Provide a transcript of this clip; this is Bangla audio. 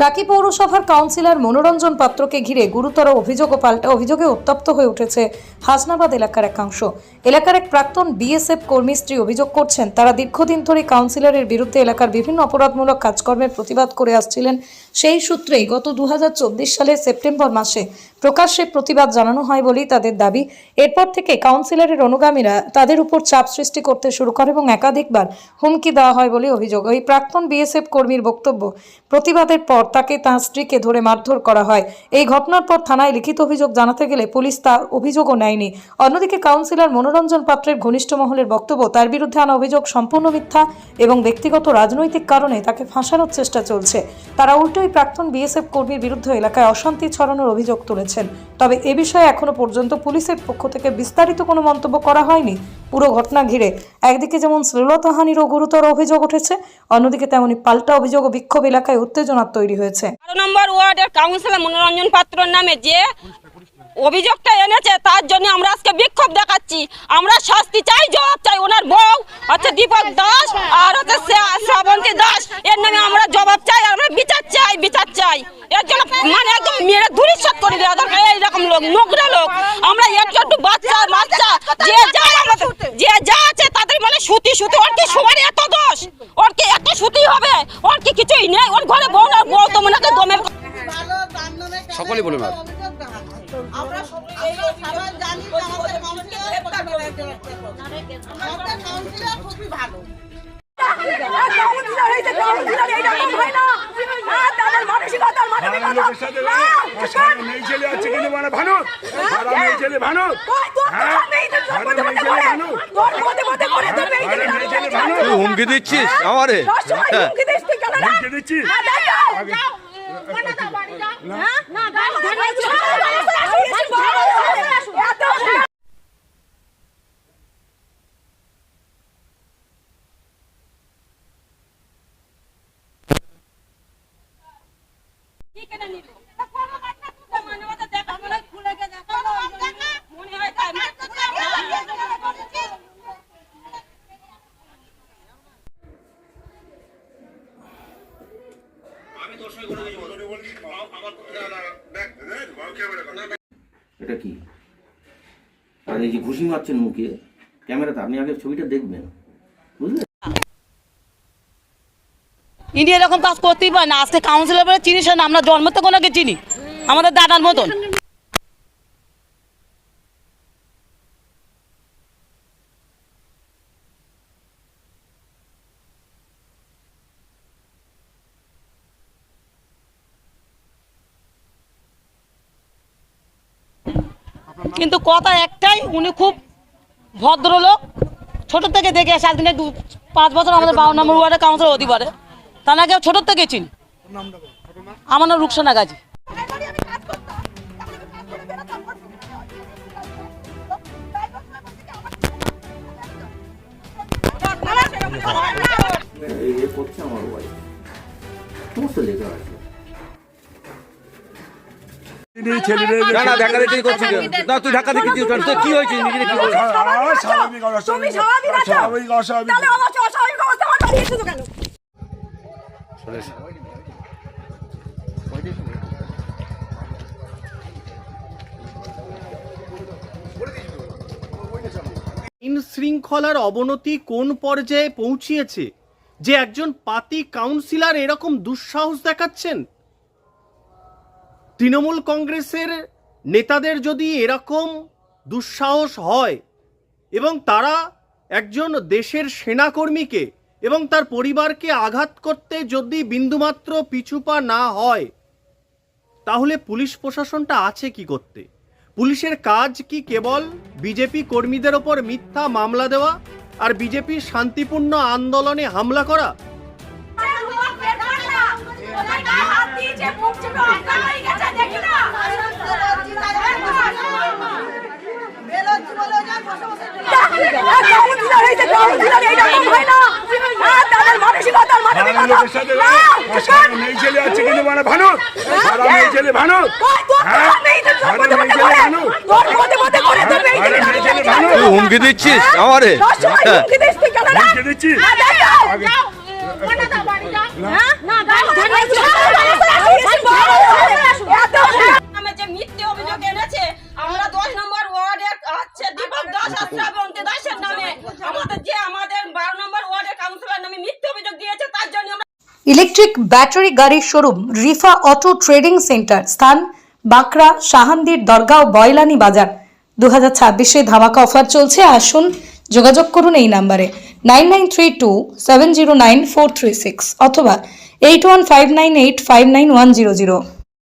টাকি পৌরসভার কাউন্সিলর মনোরঞ্জন পাত্রকে ঘিরে গুরুতর অভিযোগ ও পাল্টা অভিযোগে উত্তপ্ত হয়ে উঠেছে হাসনাবাদ এলাকার একাংশ। এলাকার এক প্রাক্তন বিএসএফ কর্মী স্ত্রী অভিযোগ করছেন, তারা দীর্ঘদিন ধরে কাউন্সিলরের বিরুদ্ধে এলাকার বিভিন্ন অপরাধমূলক কাজকর্মের প্রতিবাদ করে আসছিলেন। সেই সূত্রেই গত 2024 সালের সেপ্টেম্বর মাসে প্রকাশ্যে প্রতিবাদ জানানো হয় বলেই তাদের দাবি। এরপর থেকে কাউন্সিলরের অনুগামীরা তাদের উপর চাপ সৃষ্টি করতে শুরু করে এবং একাধিকবার হুমকি দেওয়া হয় বলে অভিযোগ। ওই প্রাক্তন বিএসএফ কর্মীর বক্তব্য, প্রতিবাদের পর তাকে তার স্ত্রীকে ধরে মারধর করা হয়। এই ঘটনার পর থানায় লিখিত অভিযোগ জানাতে গেলে পুলিশ তার অভিযোগও নেয়নি। অন্যদিকে কাউন্সিলর মনোরঞ্জন পাত্রের ঘনিষ্ঠ মহলের বক্তব্য, তার বিরুদ্ধে আনা অভিযোগ সম্পূর্ণ মিথ্যা এবং ব্যক্তিগত রাজনৈতিক কারণে তাকে ফাঁসানোর চেষ্টা চলছে। তারা উল্টোই প্রাক্তন বিএসএফ কর্মীর বিরুদ্ধে এলাকায় অশান্তি ছড়ানোর অভিযোগ তুলেছেন। তবে এ বিষয়ে এখনো পর্যন্ত পুলিশের পক্ষ থেকে বিস্তারিত কোনো মন্তব্য করা হয়নি। পুরো ঘটনা ঘিরে একদিকে যেমন শ্লীলতাহানিরও গুরুতর অভিযোগ উঠেছে, অন্যদিকে তেমনি পাল্টা অভিযোগ ও বিক্ষোভ এলাকায় উত্তেজনা তৈরি হয়েছে। 12 নম্বর ওয়ার্ডের কাউন্সিলর মনোরঞ্জন পাত্রর নামে যে অভিযোগটা এনেছে তার জন্য আমরা আজকে বিক্ষোভ দেখাচ্ছি। আমরা শাস্তি চাই, জবাব চাই। ওনার বউ হচ্ছে দীপক দাস আর হচ্ছে শ্রাবন্তী দাস, এর নামে আমরা জবাব চাই, আমরা বিচার চাই, বিচার চাই। এর জন্য মানে একদম মেরে ধূলিসাৎ করে দেওয়া দরকার। এইরকম লোক, নোংরা লোক। আমরা একটু বাচ্চা যে যা আছে তাদের বলে সুতি সুতি। ওর কি সবার এত দোষ? ওর কি এত সুতি হবে? ওর কি কিছুই নেই? ওর ঘরে বউ আর বউ তো মনে হয় দমের সকলেই বলে ম্যাম। আমরা সবাই জানি আমাদের কাউন্সিলর খুবই ভালো। হুমকি দিচ্ছিস আমারে? এটা কি? আর এই যে ঘুষি মারছেন মুখে ক্যামেরাতে, আপনি আগে ছবিটা দেখবেন, বুঝলেন? ইনি এরকম কাজ করতেই পারে না। আজকে কাউন্সিলর বলে চিনিস না, আমরা জন্ম থেকে ওনাকে চিনি, আমাদের দাদার মতন। কিন্তু কথা একটাই, উনি খুব ভদ্রলোক। ছোট থেকে দেখে আসে, আজকে 5 বছর আমাদের 52 নম্বর ওয়ার্ডের কাউন্সিলর হতে পারে। তাকে ছোট থেকে চিনি। আমার নাম রুকসানা গাজী। আমার ওয়াইফ সমস্ত লেখা আছে। তুই ঢাকা দেখি কি হয়েছে? আইন শৃঙ্খলার অবনতি কোন পর্যায়ে পৌঁছিয়েছে যে একজন পাতি কাউন্সিলর এরকম দুঃসাহস দেখাচ্ছেন? তৃণমূল কংগ্রেসের নেতাদের যদি এরকম দুঃসাহস হয় এবং তারা একজন দেশের সেনাকর্মীকে এবং তার পরিবারকে আঘাত করতে যদি বিন্দুমাত্র পিছুপা না হয়, তাহলে পুলিশ প্রশাসনটা আছে কি করতে? পুলিশের কাজ কি কেবল বিজেপি কর্মীদের ওপর মিথ্যা মামলা দেওয়া আর বিজেপির শান্তিপূর্ণ আন্দোলনে হামলা করা? হুমকি দিচ্ছিস আমারে? না শ্রাবন্তী দাসের নামে আমাদের 12 নম্বর ওয়ার্ডের কাউন্সিলর নামে মিথ্যে অভিযোগ দিয়েছে, তার জন্য আমরা ইলেকট্রিক ব্যাটারি গাড়ির showroom Rifa auto trading centre, স্থান বাঁকড়া, শাহান্দির দরগাঁও, বয়লানি বাজার। 2026-এ ধামাকা অফার চলছে, আসুন যোগাযোগ করুন এই নাম্বারে 9932709436 অথবা 8159859100।